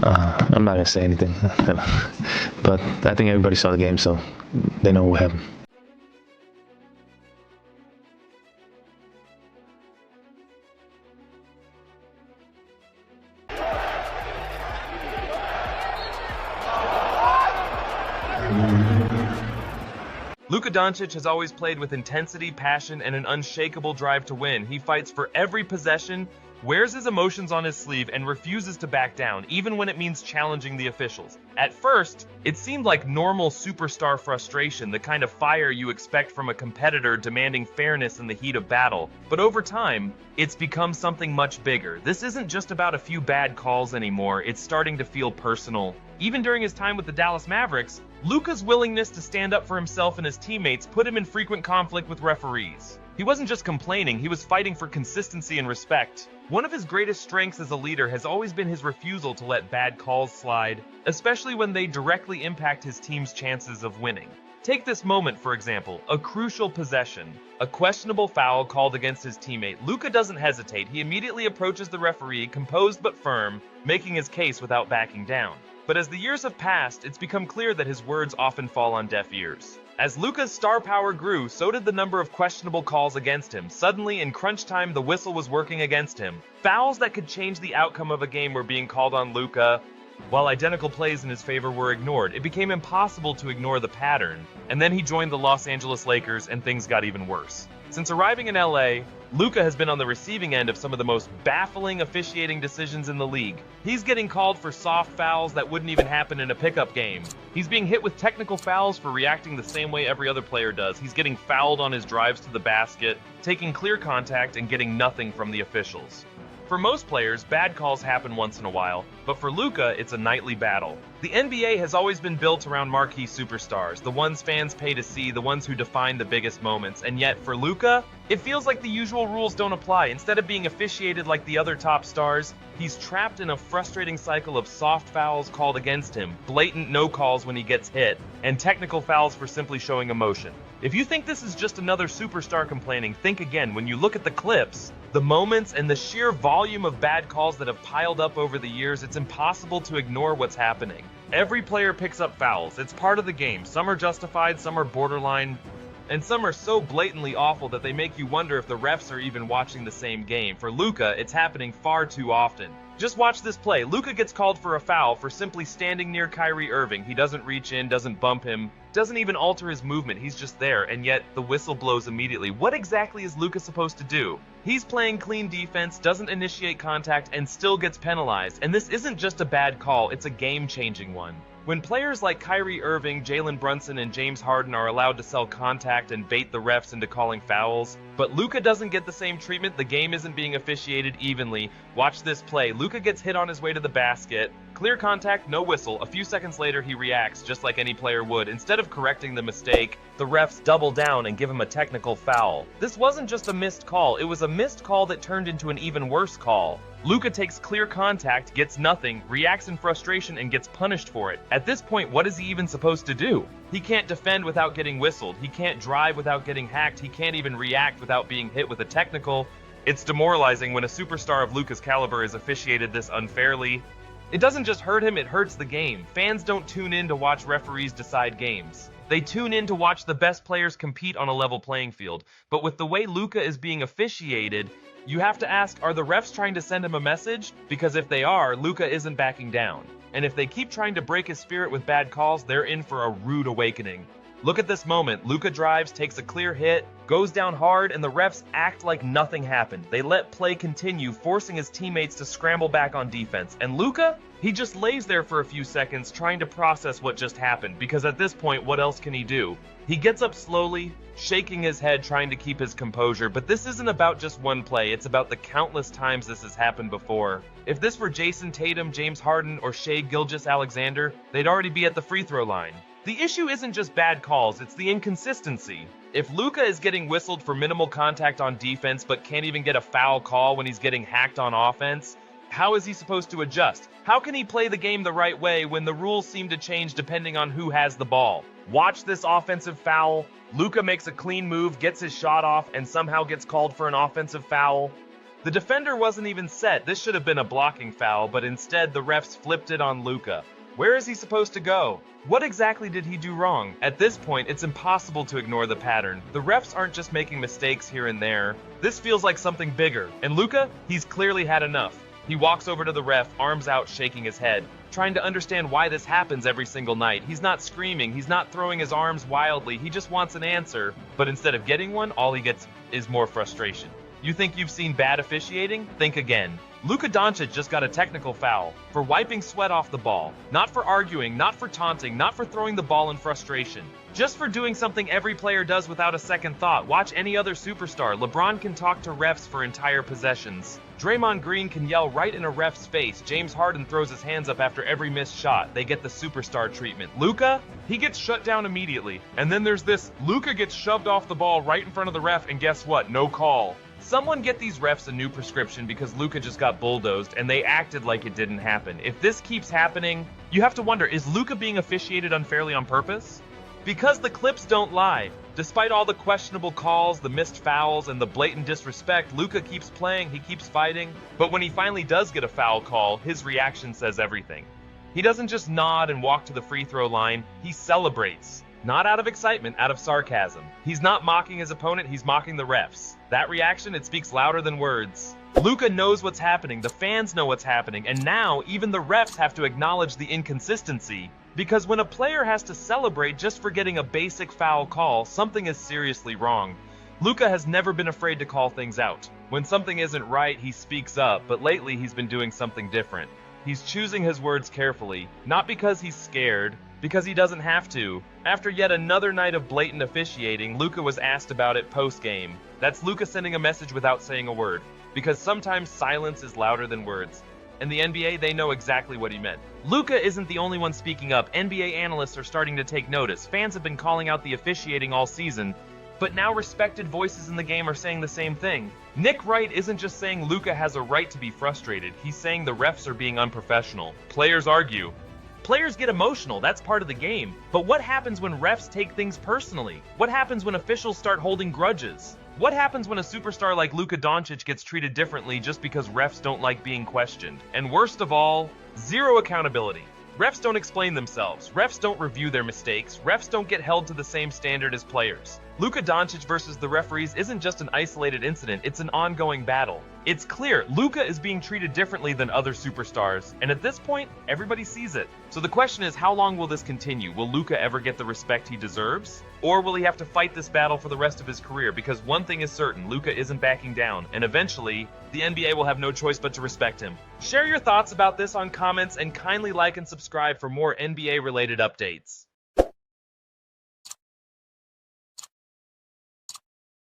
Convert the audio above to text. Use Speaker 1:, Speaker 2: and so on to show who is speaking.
Speaker 1: I'm not gonna say anything, but I think everybody saw the game, so they know what happened.
Speaker 2: Luka Doncic has always played with intensity, passion, and an unshakable drive to win. He fights for every possession, wears his emotions on his sleeve, and refuses to back down, even when it means challenging the officials. At first, it seemed like normal superstar frustration, the kind of fire you expect from a competitor demanding fairness in the heat of battle. But over time, it's become something much bigger. This isn't just about a few bad calls anymore, it's starting to feel personal. Even during his time with the Dallas Mavericks, Luka's willingness to stand up for himself and his teammates put him in frequent conflict with referees. He wasn't just complaining, he was fighting for consistency and respect. One of his greatest strengths as a leader has always been his refusal to let bad calls slide, especially when they directly impact his team's chances of winning. Take this moment, for example, a crucial possession. A questionable foul called against his teammate. Luka doesn't hesitate. He immediately approaches the referee, composed but firm, making his case without backing down. But as the years have passed, it's become clear that his words often fall on deaf ears. As Luka's star power grew, so did the number of questionable calls against him. Suddenly, in crunch time, the whistle was working against him. Fouls that could change the outcome of a game were being called on Luka, while identical plays in his favor were ignored. It became impossible to ignore the pattern, and then he joined the Los Angeles Lakers, and things got even worse. Since arriving in LA, Luka has been on the receiving end of some of the most baffling officiating decisions in the league. He's getting called for soft fouls that wouldn't even happen in a pickup game. He's being hit with technical fouls for reacting the same way every other player does. He's getting fouled on his drives to the basket, taking clear contact, and getting nothing from the officials. For most players, bad calls happen once in a while, but for Luka, it's a nightly battle. The NBA has always been built around marquee superstars, the ones fans pay to see, the ones who define the biggest moments, and yet for Luka, it feels like the usual rules don't apply. Instead of being officiated like the other top stars, he's trapped in a frustrating cycle of soft fouls called against him, blatant no calls when he gets hit, and technical fouls for simply showing emotion. If you think this is just another superstar complaining, think again. When you look at the clips, the moments, and the sheer volume of bad calls that have piled up over the years, it's impossible to ignore what's happening. Every player picks up fouls. It's part of the game. Some are justified, some are borderline, and some are so blatantly awful that they make you wonder if the refs are even watching the same game. For Luka, it's happening far too often. Just watch this play. Luka gets called for a foul for simply standing near Kyrie Irving. He doesn't reach in, doesn't bump him, doesn't even alter his movement. He's just there, and yet the whistle blows immediately. What exactly is Luka supposed to do? He's playing clean defense, doesn't initiate contact, and still gets penalized. And this isn't just a bad call, it's a game-changing one. When players like Kyrie Irving, Jalen Brunson, and James Harden are allowed to sell contact and bait the refs into calling fouls, but Luka doesn't get the same treatment, the game isn't being officiated evenly. Watch this play. Luka gets hit on his way to the basket. Clear contact, no whistle. A few seconds later, he reacts just like any player would. Instead of correcting the mistake, the refs double down and give him a technical foul. This wasn't just a missed call, it was a missed call that turned into an even worse call. Luka takes clear contact, gets nothing, reacts in frustration, and gets punished for it. At this point, what is he even supposed to do? He can't defend without getting whistled. He can't drive without getting hacked. He can't even react without being hit with a technical. It's demoralizing when a superstar of Luka's caliber is officiated this unfairly. It doesn't just hurt him, it hurts the game. Fans don't tune in to watch referees decide games. They tune in to watch the best players compete on a level playing field. But with the way Luka is being officiated, you have to ask, are the refs trying to send him a message? Because if they are, Luka isn't backing down. And if they keep trying to break his spirit with bad calls, they're in for a rude awakening. Look at this moment. Luka drives, takes a clear hit, goes down hard, and the refs act like nothing happened. They let play continue, forcing his teammates to scramble back on defense. And Luka, he just lays there for a few seconds trying to process what just happened, because at this point, what else can he do? He gets up slowly, shaking his head, trying to keep his composure, but this isn't about just one play, it's about the countless times this has happened before. If this were Jason Tatum, James Harden, or Shai Gilgeous-Alexander, they'd already be at the free throw line. The issue isn't just bad calls, it's the inconsistency. If Luka is getting whistled for minimal contact on defense but can't even get a foul call when he's getting hacked on offense, how is he supposed to adjust? How can he play the game the right way when the rules seem to change depending on who has the ball? Watch this offensive foul. Luka makes a clean move, gets his shot off, and somehow gets called for an offensive foul. The defender wasn't even set. This should have been a blocking foul, but instead the refs flipped it on Luka. Where is he supposed to go? What exactly did he do wrong? At this point, it's impossible to ignore the pattern. The refs aren't just making mistakes here and there. This feels like something bigger. And Luka, he's clearly had enough. He walks over to the ref, arms out, shaking his head, trying to understand why this happens every single night. He's not screaming, he's not throwing his arms wildly, he just wants an answer. But instead of getting one, all he gets is more frustration. You think you've seen bad officiating? Think again. Luka Doncic just got a technical foul for wiping sweat off the ball. Not for arguing, not for taunting, not for throwing the ball in frustration. Just for doing something every player does without a second thought. Watch any other superstar. LeBron can talk to refs for entire possessions. Draymond Green can yell right in a ref's face. James Harden throws his hands up after every missed shot. They get the superstar treatment. Luka, he gets shut down immediately. And then there's this, Luka gets shoved off the ball right in front of the ref, and guess what? No call. Someone get these refs a new prescription because Luka just got bulldozed and they acted like it didn't happen. If this keeps happening, you have to wonder, is Luka being officiated unfairly on purpose? Because the clips don't lie. Despite all the questionable calls, the missed fouls, and the blatant disrespect, Luka keeps playing, he keeps fighting. But when he finally does get a foul call, his reaction says everything. He doesn't just nod and walk to the free throw line, he celebrates. Not out of excitement, out of sarcasm. He's not mocking his opponent, he's mocking the refs. That reaction, it speaks louder than words. Luka knows what's happening, the fans know what's happening, and now even the refs have to acknowledge the inconsistency. Because when a player has to celebrate just for getting a basic foul call, something is seriously wrong. Luka has never been afraid to call things out. When something isn't right, he speaks up, but lately he's been doing something different. He's choosing his words carefully, not because he's scared, because he doesn't have to. After yet another night of blatant officiating, Luka was asked about it post-game. That's Luka sending a message without saying a word, because sometimes silence is louder than words. And the NBA, they know exactly what he meant. Luka isn't the only one speaking up. NBA analysts are starting to take notice. Fans have been calling out the officiating all season, but now respected voices in the game are saying the same thing. Nick Wright isn't just saying Luka has a right to be frustrated, he's saying the refs are being unprofessional. Players argue. Players get emotional, that's part of the game. But what happens when refs take things personally? What happens when officials start holding grudges? What happens when a superstar like Luka Doncic gets treated differently just because refs don't like being questioned? And worst of all, zero accountability. Refs don't explain themselves. Refs don't review their mistakes. Refs don't get held to the same standard as players. Luka Doncic versus the referees isn't just an isolated incident, it's an ongoing battle. It's clear Luka is being treated differently than other superstars, and at this point, everybody sees it. So the question is, how long will this continue? Will Luka ever get the respect he deserves? Or will he have to fight this battle for the rest of his career? Because one thing is certain, Luka isn't backing down, and eventually, the NBA will have no choice but to respect him. Share your thoughts about this on comments, and kindly like and subscribe for more NBA-related updates.